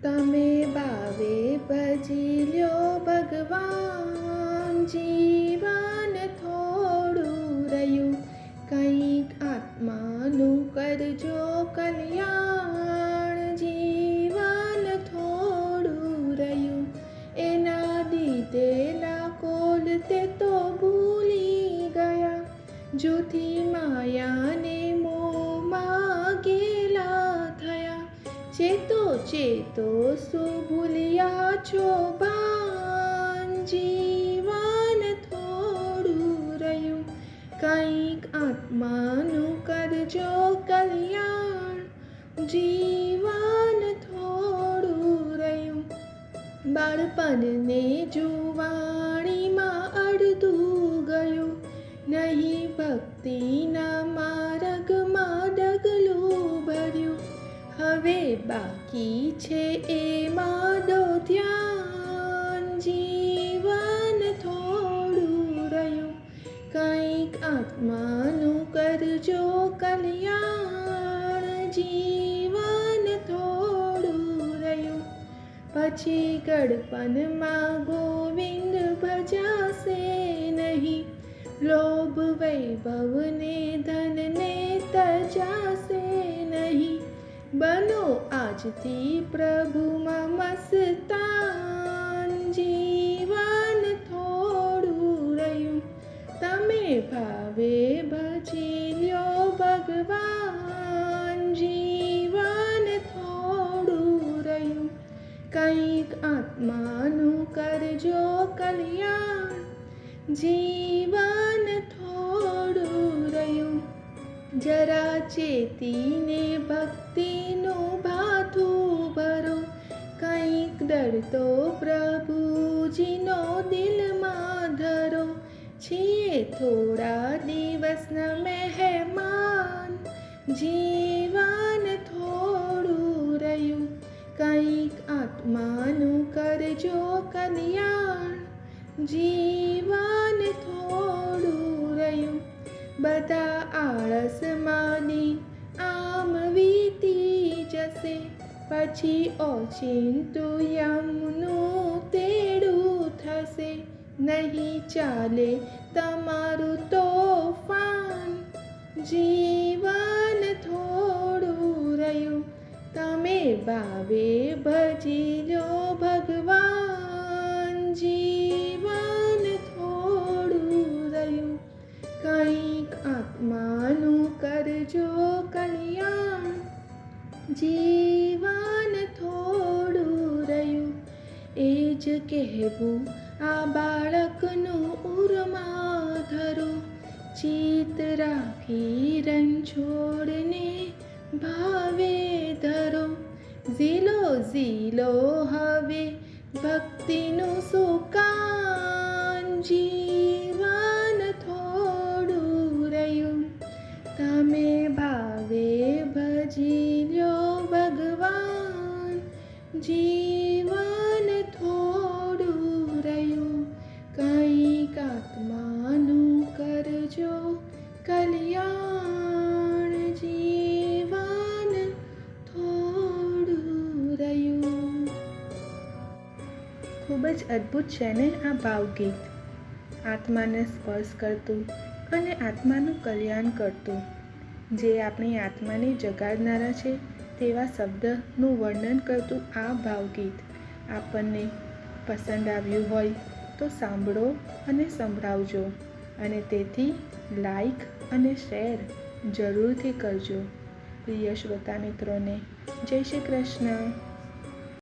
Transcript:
તમે ભાવે ભજી લ્યો ભગવાન, જીવન થોડું રહ્યું, કંઈક આત્માનું કરજો કલ્યાણ. જીવન થોડું રહ્યું, એના દીધેલા કોલ તે તો ભૂલી ગયા, જૂઠી માયાને મોંમાં ગેલા થયા. ચેતો ચેતો શું ભૂલ્યા છો ભાન, જીવન થોડું રહ્યું, કંઈક આત્માનું કરજો કલ્યાણ. જીવન થોડું રહ્યું, બાળપણને જુવાણીમાં અડધું ગયું, નહીં ભક્તિના માર્ગમાં ડગલું ભર્યું. હવે બાકી છે એમાં દો ધ્યાન, જીવન થોડું રહ્યું, કંઈક આત્માનું કરજો કલ્યાણ. જીવન થોડું રહ્યું, પછી ગળપણમાં ગોવિંદ ભજાશે નહીં, લોભ વૈભવને ધનને તજાશે નહીં. બનો આજથી પ્રભુમાં મસ્તાન, જીવન થોડું રહ્યું, તમે ભાવે ભજી લ્યો ભગવાન. જીવન થોડું રહ્યું, કંઈક આત્માનું કરજો કલ્યાણ. જીવન થોડું રહ્યું, જરા ચેતીને ભક્તિનું ભાથું ભરો, કંઈક ડર તો પ્રભુજીનો દિલમાં ધરો. છીએ થોડા દિવસના મહેમાન, જીવન થોડું રહ્યું, કંઈક આત્માનું કરજો કલ્યાણ. જીવન થોડું રહ્યું, બધા આળસમાંની આમ વીતી જશે, પછી ઓચિંતું યમનું તેડું થશે. નહીં ચાલે તમારું તોફાન, જીવન થોડું રહ્યું, તમે ભાવે ભજી લો ભગવાન. જીવન થોડું રહ્યું, કંઈક આત્માનું કરજો કલ્યાણ. જીવન થોડું રહ્યું, એ જ કહેવું આ બાળકનું ઉરમાં ધરો, ચિત્ત રાખી રણછોડને ભાવે ધરો. ઝીલો ઝીલો હવે ભક્તિનું સુકાન, જીવન થોડું રહ્યું, તમે ભાવે ભજી લ્યો ભગવાન. જીવન થોડું રહ્યું, કંઈક આત્માનું કરજો કલ્યાણ. જીવન થોડું રહ્યું. ખૂબ જ અદ્ભુત છે ને આ ભાવગીત, આત્માને સ્પર્શ કરતું અને આત્માનું કલ્યાણ કરતું. જે આપણી આત્માને જગાડનારા છે તેવા શબ્દનું વર્ણન કરતું આ ભાવગીત આપણને પસંદ આવ્યું હોય તો સાંભળો અને સંભળાવજો, અને તેથી લાઈક અને શેર જરૂરથી કરજો. પ્રિય શ્રોતા મિત્રોને જય શ્રી કૃષ્ણ.